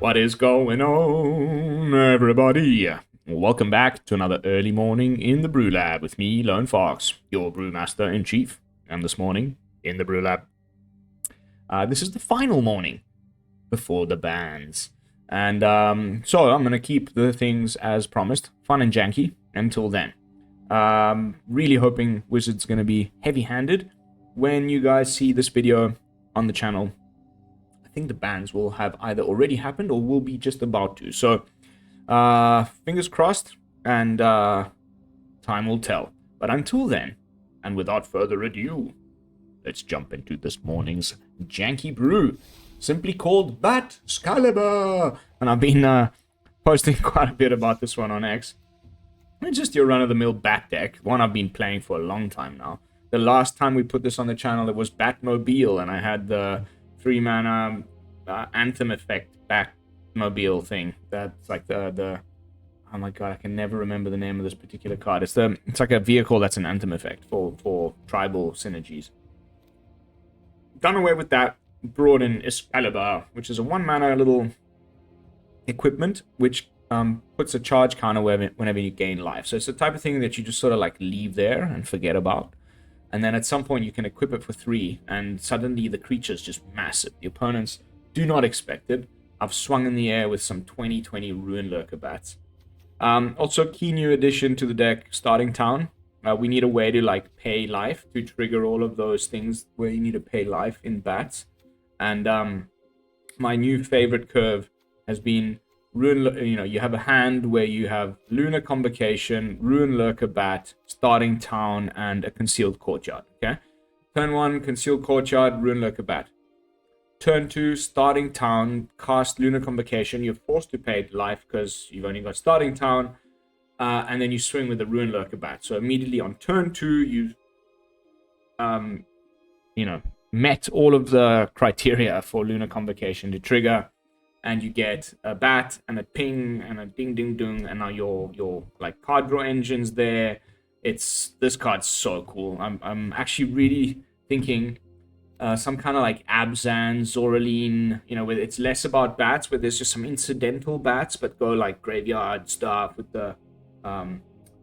What is going on, everybody? Welcome back to another early morning in the BrewLab with me, Lone Fox, your Brewmaster-in-Chief. And this morning, in the BrewLab, this is the final morning before the bans. And so I'm going to keep the things as promised, fun and janky, until then. Really hoping Wizard's going to be heavy-handed. When you guys see this video on the channel, I think the bans will have either already happened or will be just about to. So, fingers crossed, and time will tell. But until then, and without further ado, let's jump into this morning's janky brew, simply called Bat-Scalibur. And I've been posting quite a bit about this one on X. It's just your run-of-the-mill Bat deck, one I've been playing for a long time now. The last time we put this on the channel, it was Batmobile, and I had the 3-mana Anthem effect Batmobile thing. That's like the oh my god, I can never remember the name of this particular card. It's like a vehicle that's an Anthem effect for tribal synergies. Done away with that. Brought in Excalibur, which is a 1-mana little equipment which puts a charge counter whenever you gain life. So it's the type of thing that you just sort of like leave there and forget about. And then at some point you can equip it for 3, and suddenly the creature's just massive. The opponents do not expect it. I've swung in the air with some 2020 Ruin Lurker bats. Also, key new addition to the deck, Starting Town. We need a way to like pay life to trigger all of those things where you need to pay life in bats. And my new favorite curve has been you have a hand where you have Lunar Convocation, Ruin Lurker Bat, Starting Town, and a Concealed Courtyard. Okay, turn 1, Concealed Courtyard, Ruin Lurker Bat. Turn 2, Starting Town, cast Lunar Convocation. You're forced to pay life because you've only got Starting Town, and then you swing with the Ruin Lurker Bat. So immediately on turn 2, you met all of the criteria for Lunar Convocation to trigger. And you get a bat and a ping and a ding ding dung, and now your like card draw engine's there. This card's so cool. I'm actually really thinking some kind of like Abzan, Zoraline, where it's less about bats, where there's just some incidental bats, but go like graveyard stuff with the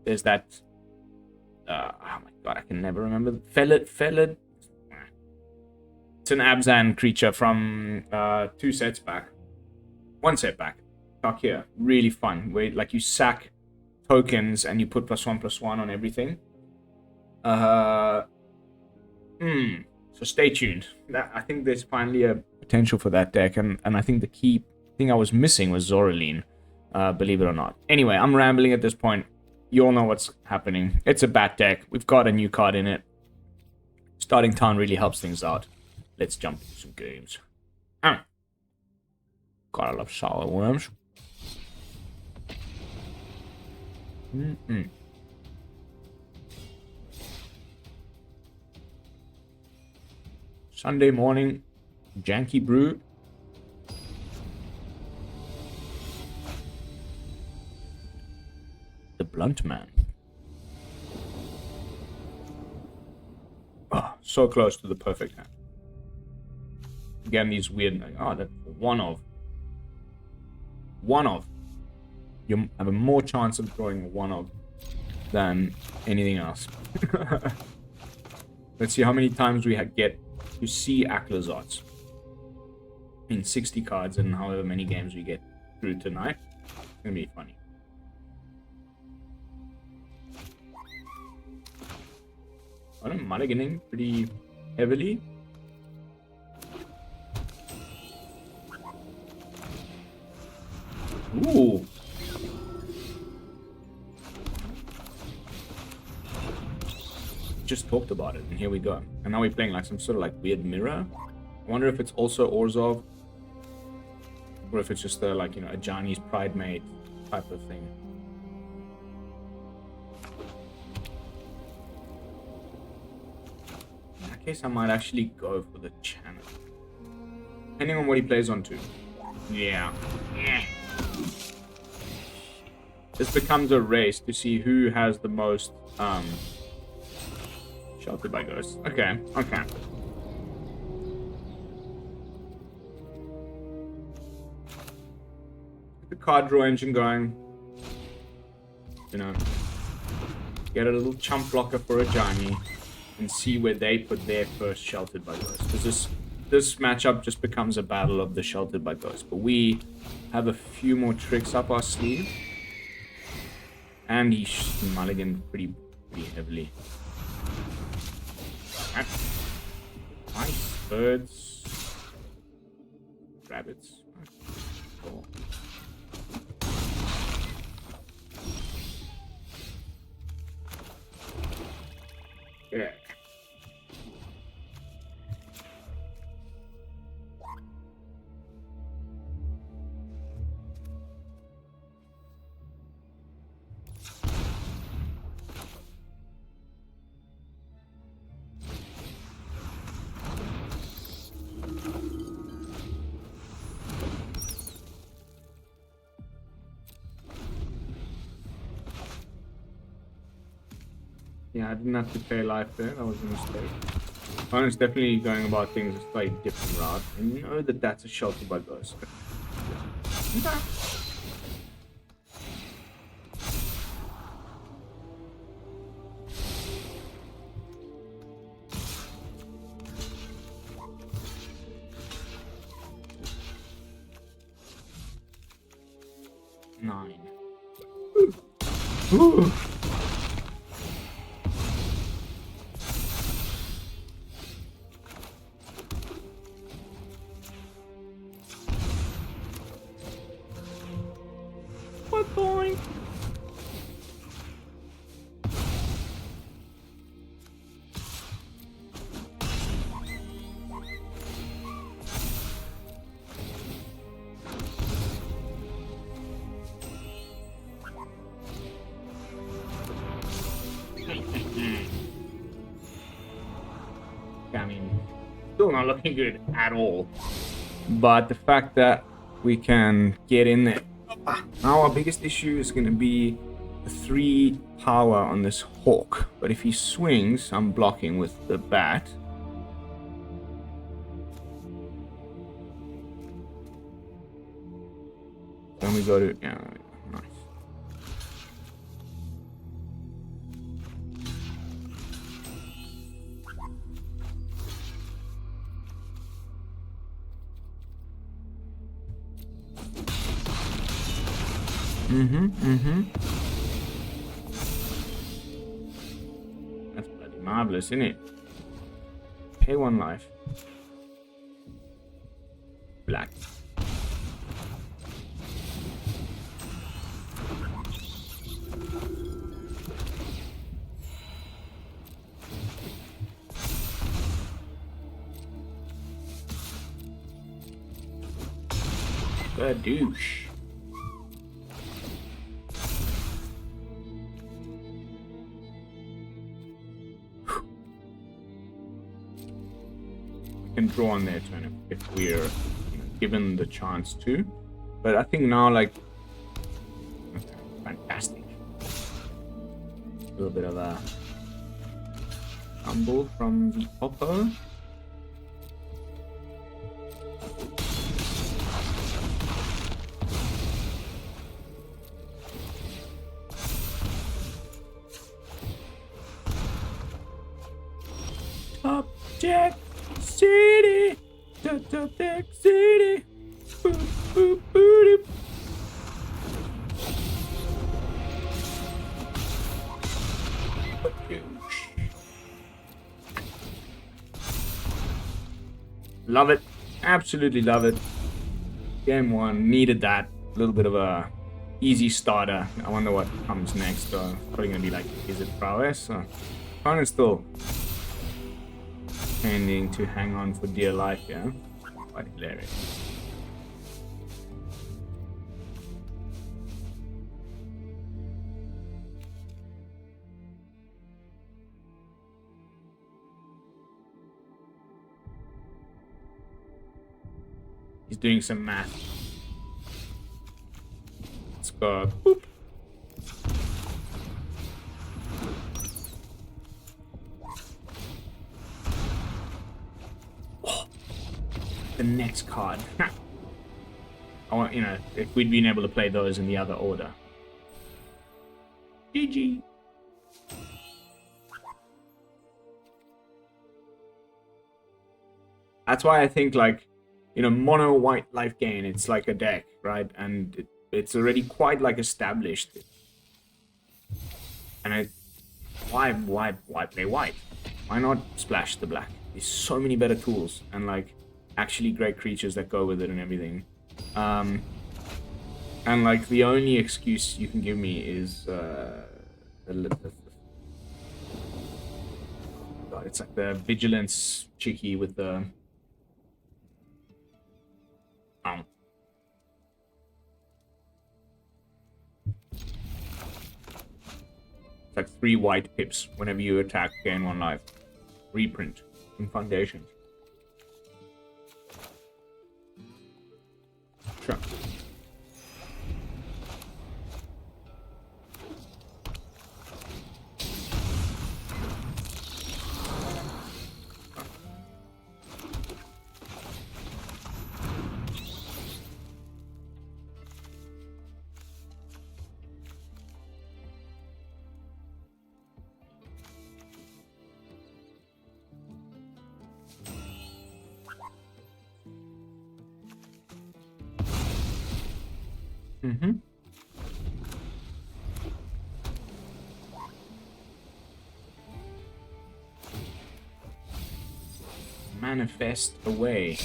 there's that oh my god, I can never remember. Felid. It's an Abzan creature from 2 sets back. 1 set back. Back here. Really fun. Where like you sack tokens and you put +1/+1 on everything. So stay tuned. I think there's finally a potential for that deck, and I think the key thing I was missing was Zoraline. Believe it or not. Anyway, I'm rambling at this point. You all know what's happening. It's a bat deck. We've got a new card in it. Starting Town really helps things out. Let's jump into some games. God, I love sour worms. Sunday morning, janky brew. The Blunt Man. Oh, so close to the perfect hand. Again, these weird... Oh, that's one of. You have a more chance of drawing a 1-of than anything else. Let's see how many times we get to see Aklazots in 60 cards and however many games we get through tonight. It's gonna be funny. I'm mulliganing pretty heavily. Ooh. Just talked about it, and here we go. And now we're playing like some sort of like weird mirror. I wonder if it's also Orzhov, or if it's just a like a Johnny's Pride Mate type of thing. In that case, I might actually go for the channel, depending on what he plays on too. Yeah. This becomes a race to see who has the most sheltered by ghosts. Okay. the card draw engine going. You know, get a little chump blocker for a Johnny and see where they put their first Sheltered by Ghost. Because this matchup just becomes a battle of the Sheltered by Ghost. But we have a few more tricks up our sleeve. And he mulliganed pretty heavily. Nice. Birds. Rabbits. Cool. Yeah. Yeah, I didn't have to pay life there. That was a mistake. Oonn's definitely going about things a slightly different route. And you know that that's a Sheltered by Ghost. Okay. 9. Ooh. What point? I mean, still not looking good at all. But the fact that we can get in there. Now our biggest issue is going to be the 3 power on this hawk. But if he swings, I'm blocking with the bat. Then we go to... yeah, nice. That's bloody marvelous, isn't it? Pay 1 life. Black. The douche. Can draw on their turn if we're given the chance to, but I think now, like, okay, fantastic. A little bit of a tumble from the Oppo. Top Deck City, Top Deck City, boop, boop, boop. Love it, absolutely love it. Game 1 needed that. A little bit of a easy starter. I wonder what comes next. Probably gonna be like, is it prowess? Oonn is still tending to hang on for dear life, yeah? Quite hilarious. He's doing some math. Let's go. Boop. The next card. Or, you know, if we'd been able to play those in the other order. GG. That's why I think, like, you know, mono white Lifegain, it's like a deck, right? And it's already quite, like, established. And why play white? Why not splash the black? There's so many better tools and, like, actually great creatures that go with it and everything. And, like, the only excuse you can give me is God, it's like the vigilance chicky with the it's like 3 white pips whenever you attack, gain 1 life. Reprint in foundations. Sure. Mm-hmm. Manifest away.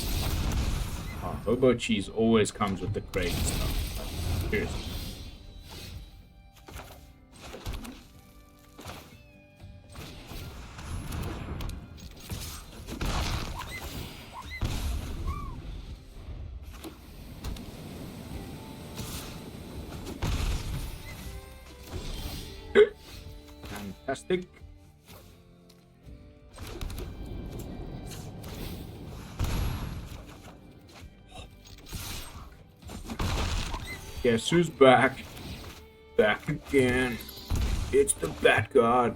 Oh, Hobo Cheese always comes with the crazy stuff. Seriously. Fantastic. Guess who's back? Back again. It's the Bat God.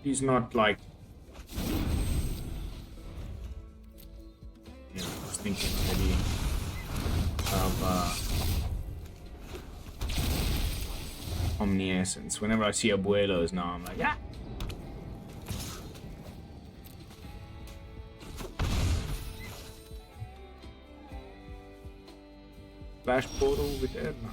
He's not like. You know, I was thinking maybe of Omniscience. Whenever I see abuelos now, I'm like, yeah. Flash portal with Edna.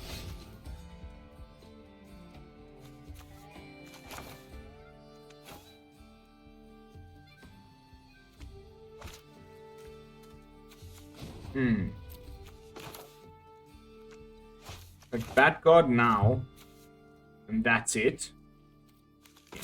Like Bat God now, and that's it. Yeah.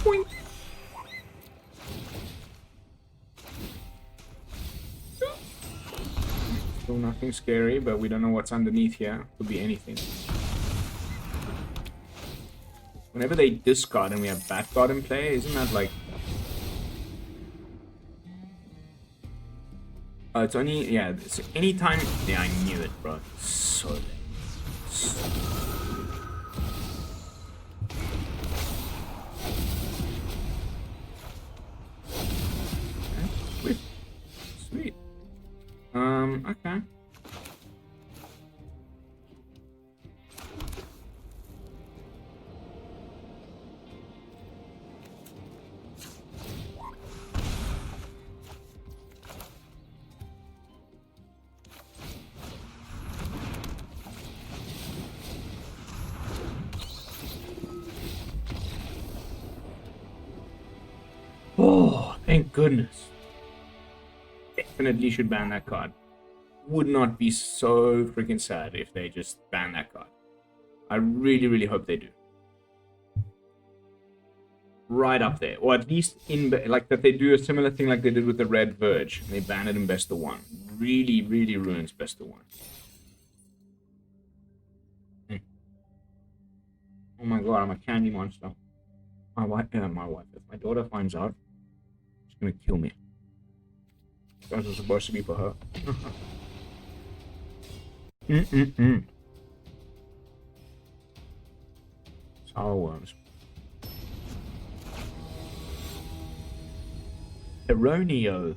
Boink. Still nothing scary, but we don't know what's underneath here. Could be anything. Whenever they discard and we have Bat God in play, isn't that like... it's only... Yeah, it's anytime... Yeah, I knew it, bro. So lame. Okay. Sweet. Okay. Oh, thank goodness. Definitely should ban that card. Would not be so freaking sad if they just ban that card. I really, really hope they do. Right up there. Or at least in, like, that they do a similar thing like they did with the Red Verge. And they ban it in Best of One. Really, really ruins Best of One. Oh my god, I'm a candy monster. My wife, if my daughter finds out, she's gonna kill me. That was supposed to be for her. Sour worms. Eronio.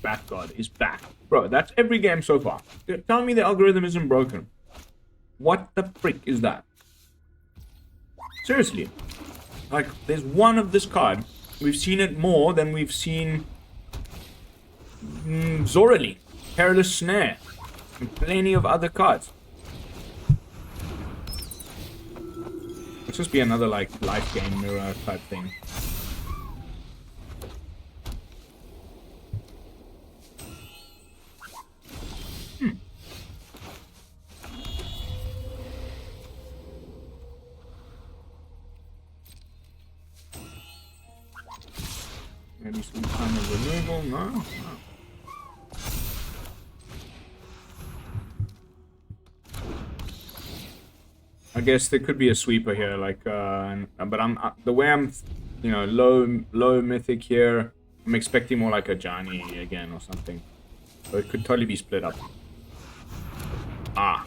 Bat God is back. Bro, that's every game so far. Tell me the algorithm isn't broken. What the frick is that? Seriously. Like, there's one of this card. We've seen it more than we've seen Zorali, Perilous Snare, and plenty of other cards. Let's just be another, like, Lifegain mirror type thing. Maybe some kind of removal? No. I guess there could be a sweeper here, like, but the way I'm, you know, low mythic here. I'm expecting more like a Johnny again or something. So it could totally be split up. Ah.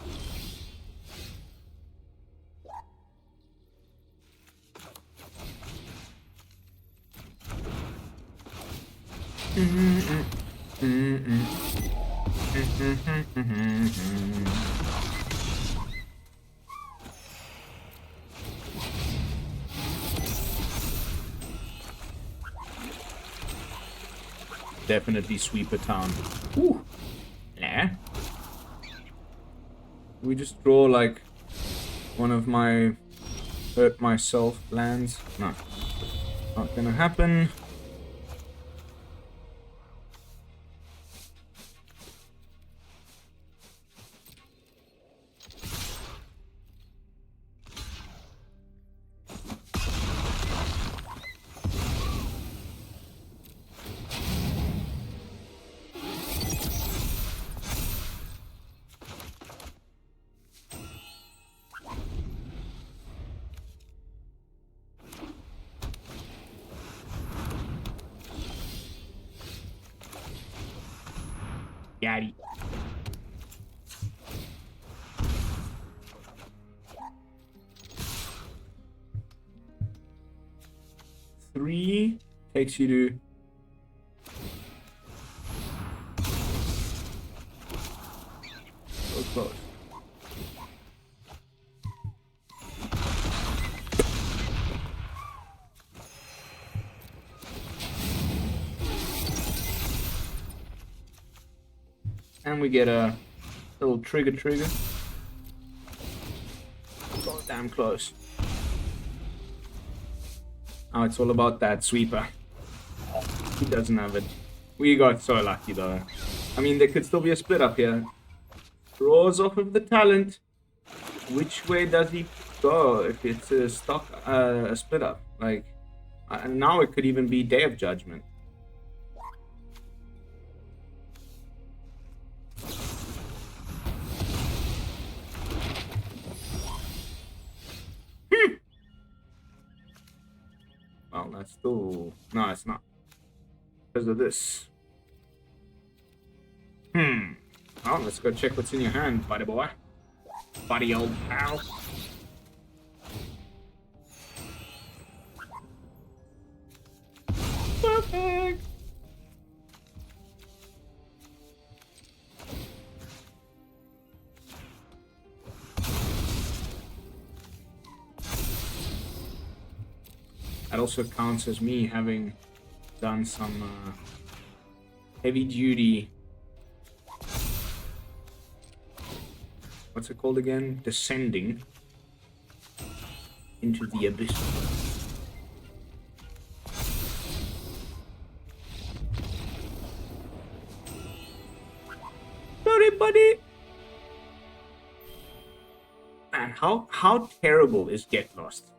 Definitely sweeper town. Ooh. Nah. We just draw like one of my hurt myself lands. No. Not gonna happen. Daddy. Three takes you to so close. And we get a little trigger. So damn close. Oh, it's all about that sweeper. He doesn't have it. We got so lucky though. I mean, there could still be a split up here. Draws off of the talent. Which way does he go if it's a stock, a split up? Like, now it could even be Day of Judgment. Well, that's still... No, it's not. Because of this. Well, let's go check what's in your hand, buddy boy. Buddy old pal. Perfect! That also counts as me having done some heavy duty, what's it called again? Descending into the abyss. Sorry, buddy. Man, how terrible is Get Lost?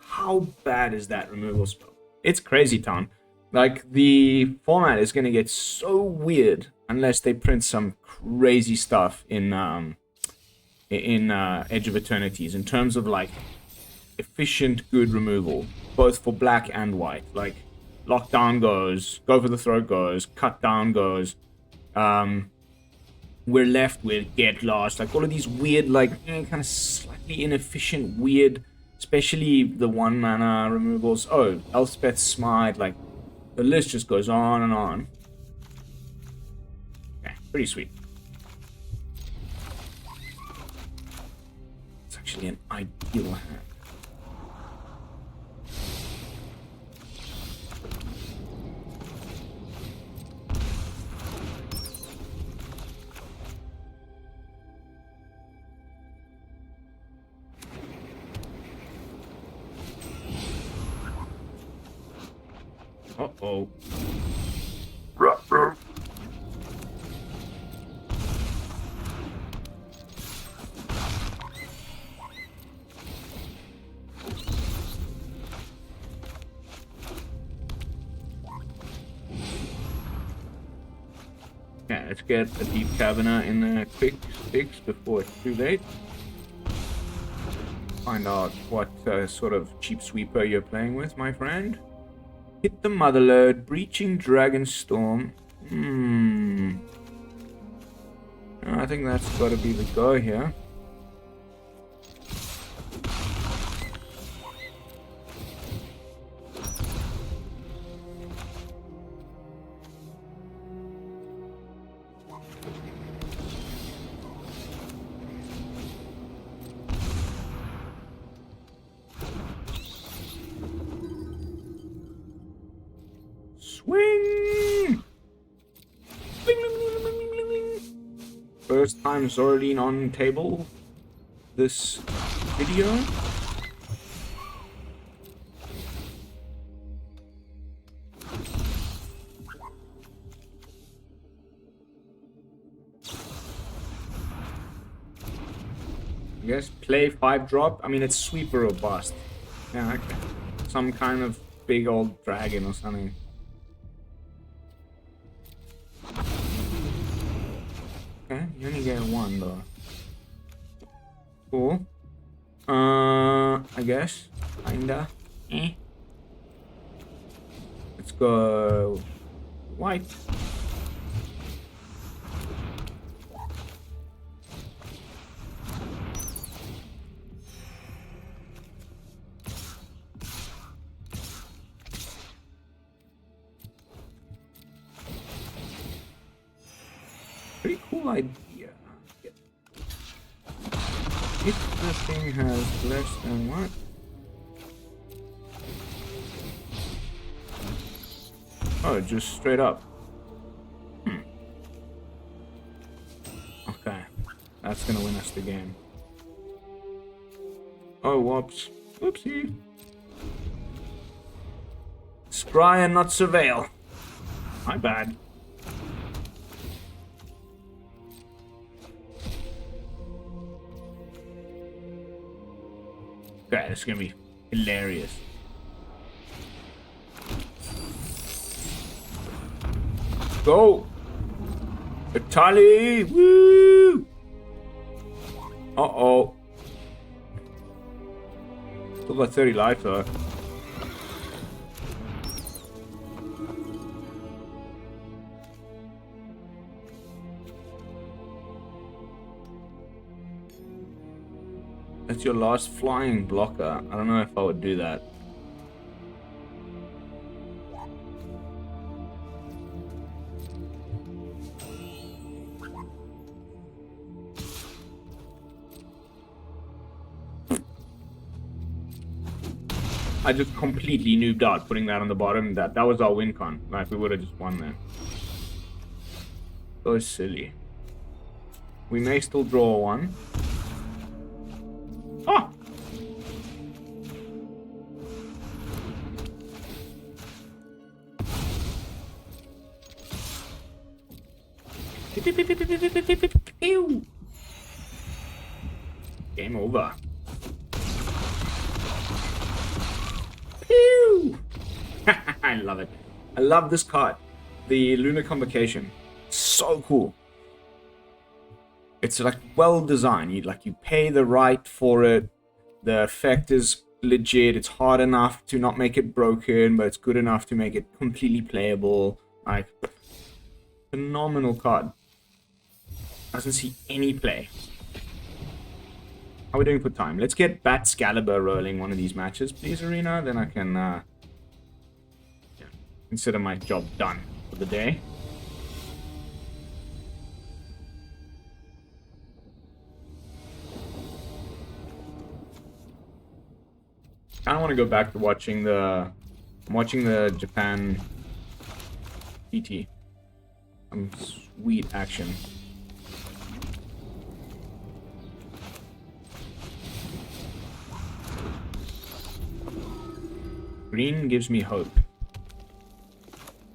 How bad is that removal spell? It's crazy town. Like, the format is gonna get so weird unless they print some crazy stuff in Edge of Eternities in terms of like efficient, good removal, both for black and white. Like, lockdown goes, go for the throat goes, cut down goes. We're left with get lost, like all of these weird, like, kind of slightly inefficient, weird, especially the 1 mana removals. Oh, Elspeth's Smite, like, the list just goes on and on. Okay, pretty sweet. It's actually an ideal hand. Uh-oh. Ruh-roh. Yeah, let's get a deep cabinet in there quick fix before it's too late. Find out what sort of cheap sweeper you're playing with, my friend. Hit the Motherlode, Breaching Dragonstorm. I think that's got to be the go here. Swing! First time Zorodine on table this video. I guess play 5-drop. I mean, it's sweeper or bust. Yeah, okay. Some kind of big old dragon or something. Okay, you only get 1 though. Cool. I guess. Kinda. Let's go white. Pretty cool idea. If the thing has less than what? Oh, just straight up. Okay. That's gonna win us the game. Oh, whoops. Whoopsie. Scry and not surveil. My bad. Okay, this is gonna be hilarious. Go! Italy! Woo! Uh-oh. Still got 30 life though. That's your last flying blocker. I don't know if I would do that. I just completely noobed out putting that on the bottom. That was our win con. Like, we would have just won there. So silly. We may still draw 1. Oh! Game over. Pew! I love it. I love this card. The Lunar Convocation. So cool. It's like well designed. You pay the right for it. The effect is legit. It's hard enough to not make it broken, but it's good enough to make it completely playable. Like, phenomenal card. Doesn't see any play. How are we doing for time? Let's get Bat-Scalibur rolling one of these matches, please, Arena. Then I can consider my job done for the day. I don't want to go back to watching the... I'm watching the Japan PT. Some sweet action. Green gives me hope.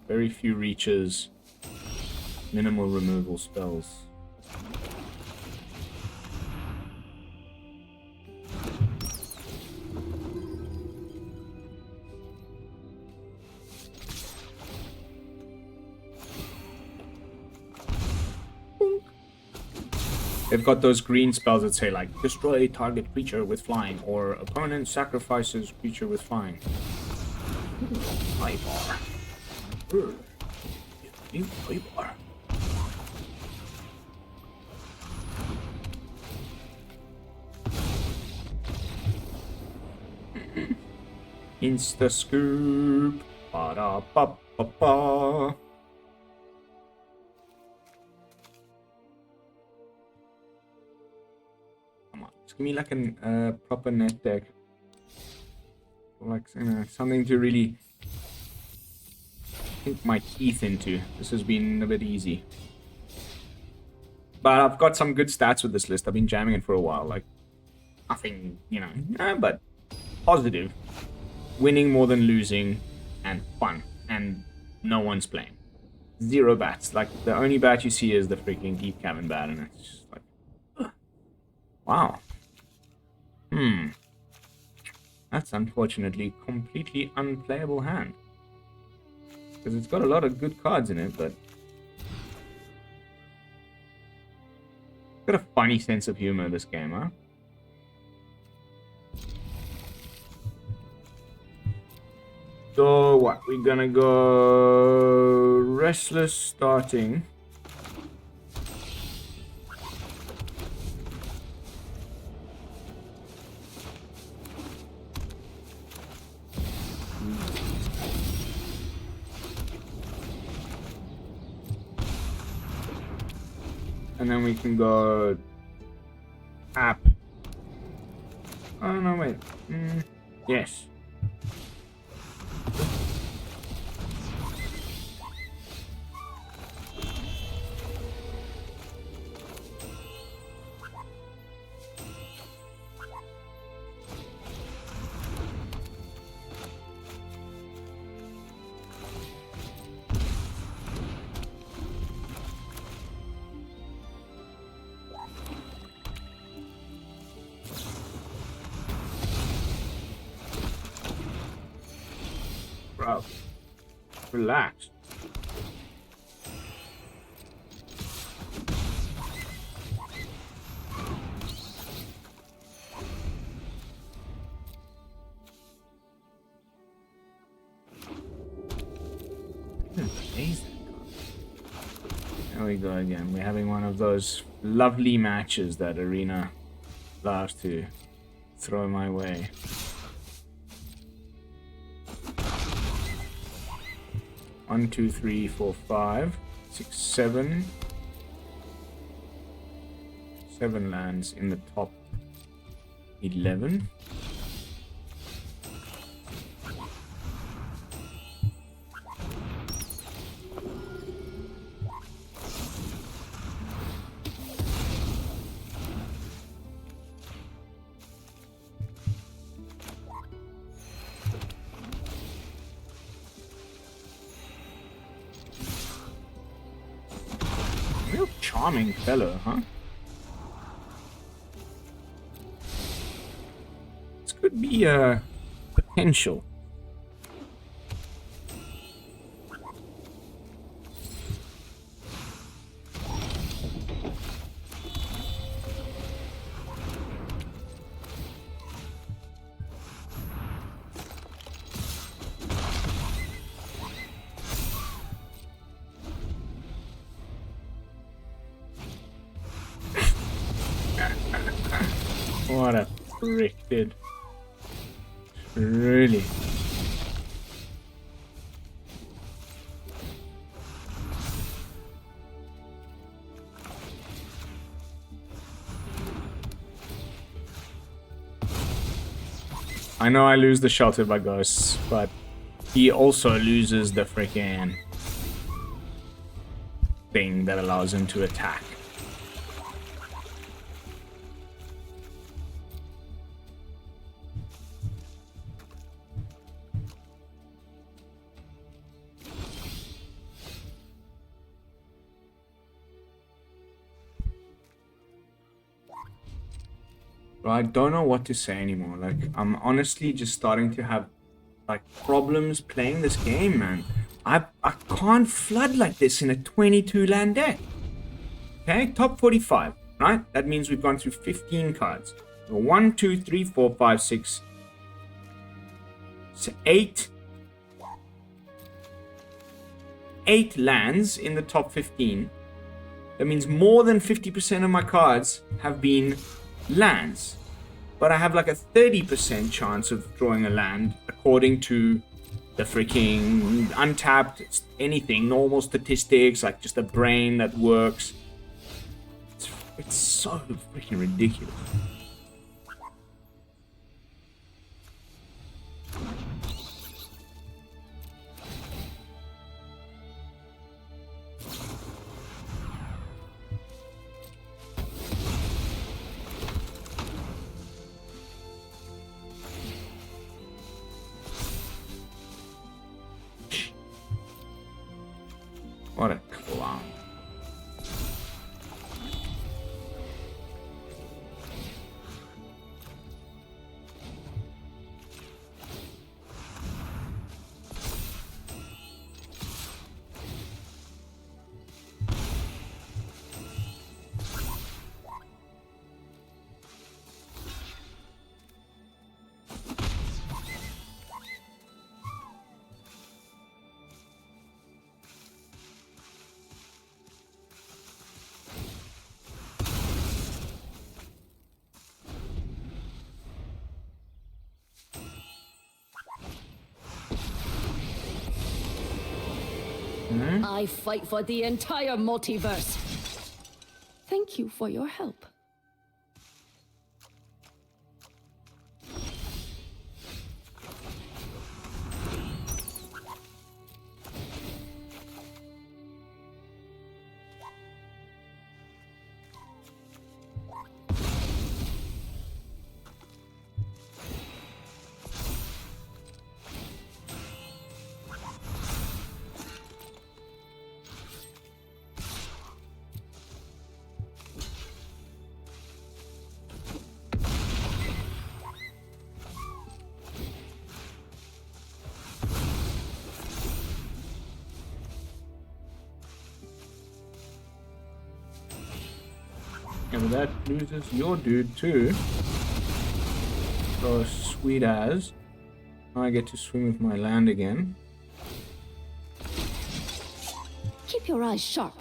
Very few reaches. Minimal removal spells. They've got those green spells that say, like, destroy target creature with flying, or opponent sacrifices creature with flying. High bar. High bar. Insta scoop. Ba da ba ba ba. Give me like a proper net deck, like something to really sink my teeth into. This has been a bit easy, but I've got some good stats with this list. I've been jamming it for a while, like nothing, but positive. Winning more than losing, and fun, and no one's playing. 0 bats. Like the only bat you see is the freaking Deep Cavern bat, and it's just like, ugh. Wow. That's unfortunately completely unplayable hand. Because it's got a lot of good cards in it, but... got a funny sense of humor, this game, huh? So, what? We're gonna go... Restless starting. And then we can go app. Oh no, wait. Yes. Bro, relax. Amazing. There we go again. We're having one of those lovely matches that Arena loves to throw my way. 1, 2, 3, 4, 5, 6, 7. 7 lands in the top 11. Real charming fellow, huh? This could be a potential. What a prick, dude. Really. I know I lose the shelter by ghosts, but he also loses the freaking thing that allows him to attack. I don't know what to say anymore. Like, I'm honestly just starting to have like problems playing this game, man. I can't flood like this in a 22 land deck. Okay, top 45, right? That means we've gone through 15 cards. 1, 2, 3, 4, 5, 6, 8 lands in the top 15. That means more than 50% of my cards have been lands, but I have like a 30% chance of drawing a land according to the freaking untapped anything, normal statistics, like just a brain that works. It's so freaking ridiculous. What a clown. I fight for the entire multiverse. Thank you for your help. And that loses your dude too. So sweet as. I get to swing with my land again. Keep your eyes sharp.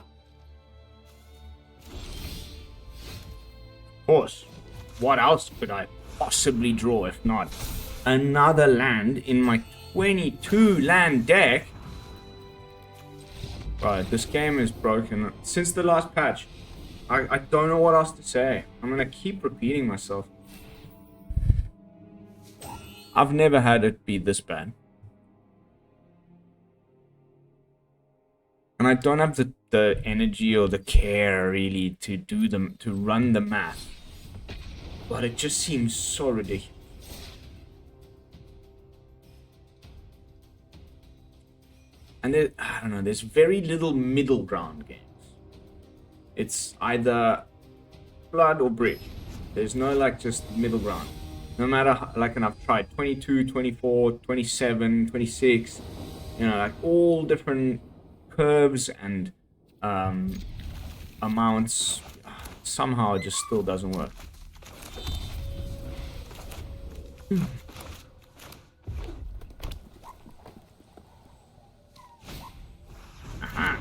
Of course. What else could I possibly draw if not another land in my 22 land deck? Right, this game is broken. Since the last patch, I don't know what else to say. I'm gonna keep repeating myself. I've never had it be this bad. And I don't have the energy or the care really to do them, to run the math. But it just seems so ridiculous. And there, I don't know, there's very little middle ground games. It's either blood or brick. There's no like just middle ground. No matter how, like, and I've tried 22, 24, 27, 26, you know, like all different curves and amounts. Somehow it just still doesn't work. Aha.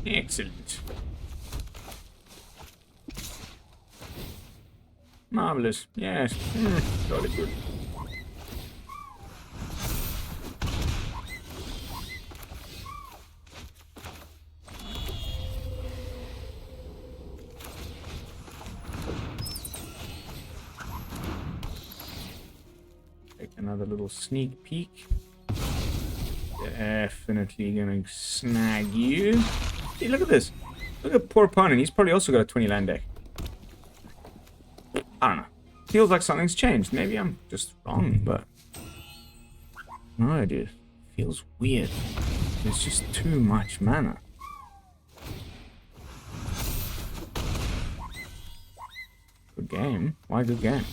Excellent. Marvelous. Yes. Jolly good. Take another little sneak peek. Definitely gonna snag you. Hey, look at this. Look at poor opponent. He's probably also got a 20 land deck. I don't know. Feels like something's changed. Maybe I'm just wrong, but no idea. Feels weird. There's just too much mana. Good game. Why good game?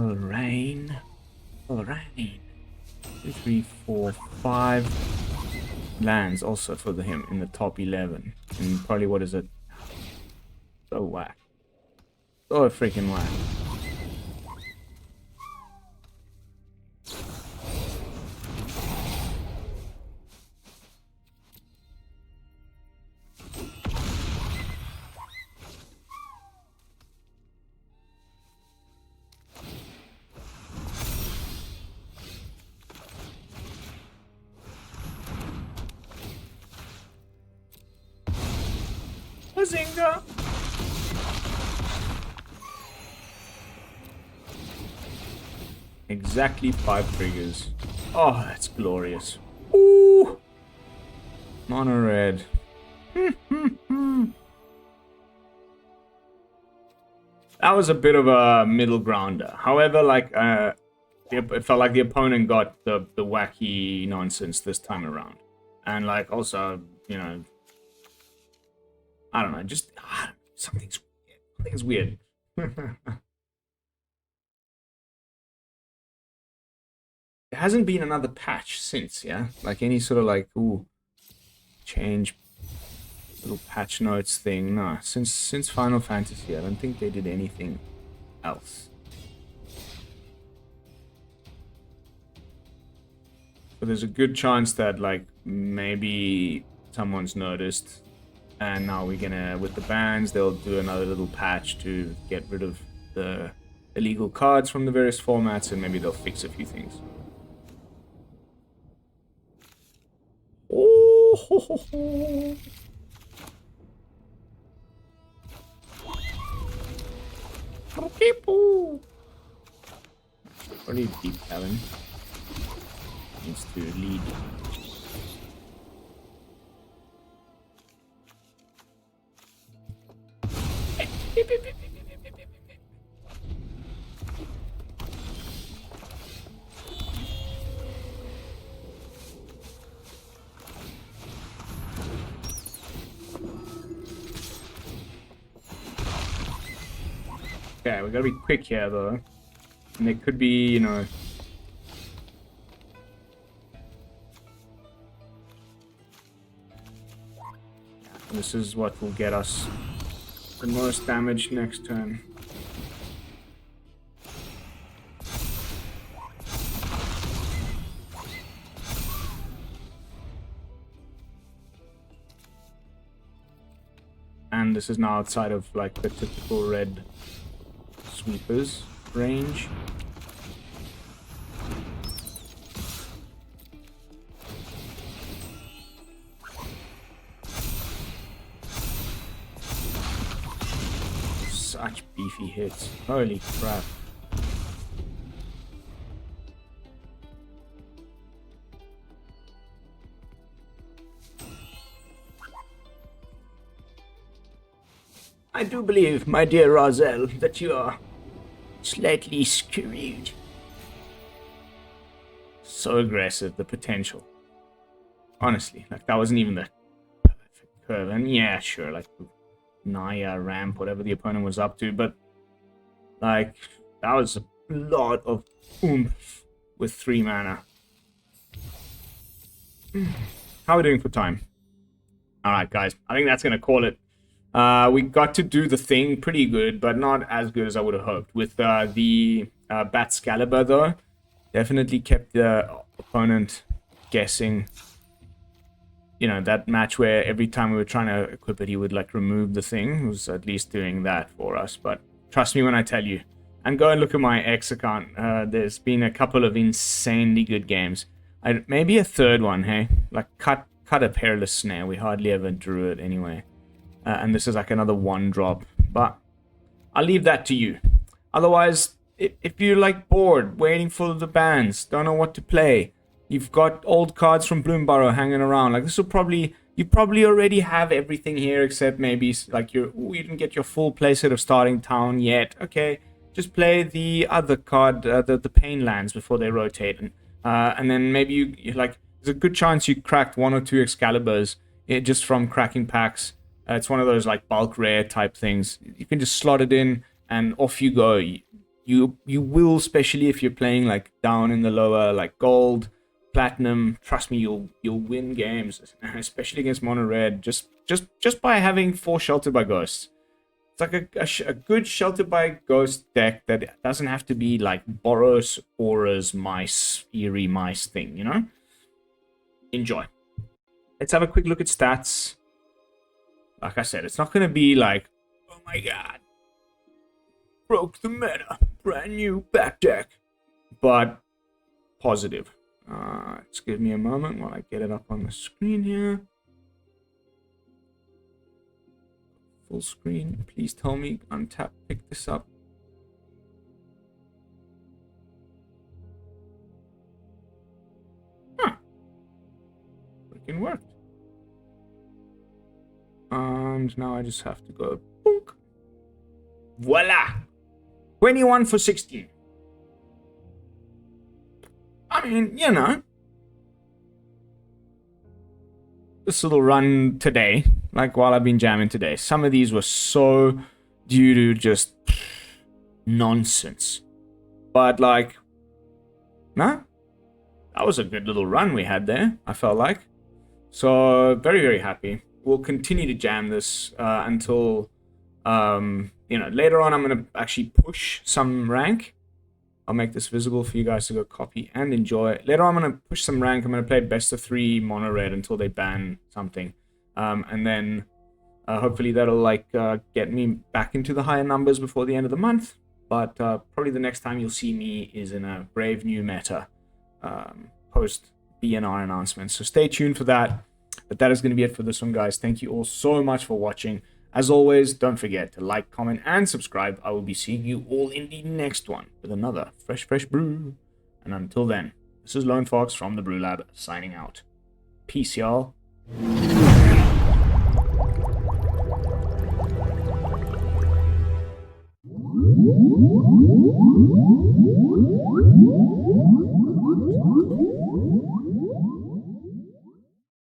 Rain. 2, 3, 4, 5 lands also for him in the top 11. And probably, what is it? So whack. So freaking whack. Bazinga! Exactly 5 triggers. Oh, that's glorious. Ooh! Mono red. That was a bit of a middle grounder. However, like, it felt like the opponent got the wacky nonsense this time around. And, like, also, you know, I don't know, just something's weird. There hasn't been another patch since, yeah? Like any sort of like, ooh, change little patch notes thing. No, since Final Fantasy, I don't think they did anything else. But there's a good chance that like maybe someone's noticed. And now we're gonna, with the bans, they'll do another little patch to get rid of the illegal cards from the various formats, and maybe they'll fix a few things. Oh, ho, ho, ho. People. What do you deep, Kevin? Needs to lead. Okay, we gotta be quick here though. And it could be, you know, this is what will get us the most damage next turn. And this is now outside of like the typical red sweepers range. Such beefy hits. Holy crap. I do believe, my dear Roselle, that you are slightly screwed. So aggressive, the potential. Honestly, like that wasn't even the perfect curve. And yeah, sure, like Naya ramp, whatever the opponent was up to, but like that was lot of oomph with 3 mana. How are we doing for time? Alright, guys. I think that's going to call it. We got to do the thing pretty good, but not as good as I would have hoped. With the Bat-Scalibur, though, definitely kept the opponent guessing. You know, that match where every time we were trying to equip it, he would, like, remove the thing. He was at least doing that for us. But trust me when I tell you. And go and look at my X account. There's been a couple of insanely good games. Maybe a third one, hey? Like, cut a Perilous Snare. We hardly ever drew it anyway. And this is like another 1-drop. But I'll leave that to you. Otherwise, if you're like bored, waiting for the bans, don't know what to play, you've got old cards from Bloomburrow hanging around. Like, this will probably... You probably already have everything here except maybe like you didn't get your full playset of Starting Town yet. Okay, just play the other card, the Pain Lands before they rotate. And then maybe you like... There's a good chance you cracked 1 or 2 Excaliburs just from cracking packs. It's one of those like bulk rare type things. You can just slot it in and off you go. You will, especially if you're playing like down in the lower like gold, platinum. Trust me, you'll win games, especially against mono red. Just by having 4 Sheltered by Ghosts. It's like a good Sheltered by Ghost deck that doesn't have to be like Boros, Auras, Mice, Eerie Mice thing. You know. Enjoy. Let's have a quick look at stats. Like I said, it's not going to be like, oh my god, broke the meta, brand new back deck, but positive. Just give me a moment while I get it up on the screen here. Full screen. Please tell me untap, pick this up. Huh. Freaking worked. And now I just have to go boonk. Voila! 21 for 16. I mean, you know. This little run today, like while I've been jamming today, some of these were so due to just nonsense. But like, nah, that was a good little run we had there, I felt like. So, very, very happy. We'll continue to jam this until, you know, later on I'm going to actually push some rank. I'll make this visible for you guys to go copy and enjoy. Later on I'm going to push some rank. I'm going to play best of 3 mono red until they ban something. And then hopefully that'll like get me back into the higher numbers before the end of the month. But probably the next time you'll see me is in a brave new meta post BNR announcement. So stay tuned for that. But that is going to be it for this one, guys. Thank you all so much for watching. As always, don't forget to like, comment, and subscribe. I will be seeing you all in the next one with another fresh brew. And until then, this is Lone Fox from the BrewLab signing out. Peace, y'all.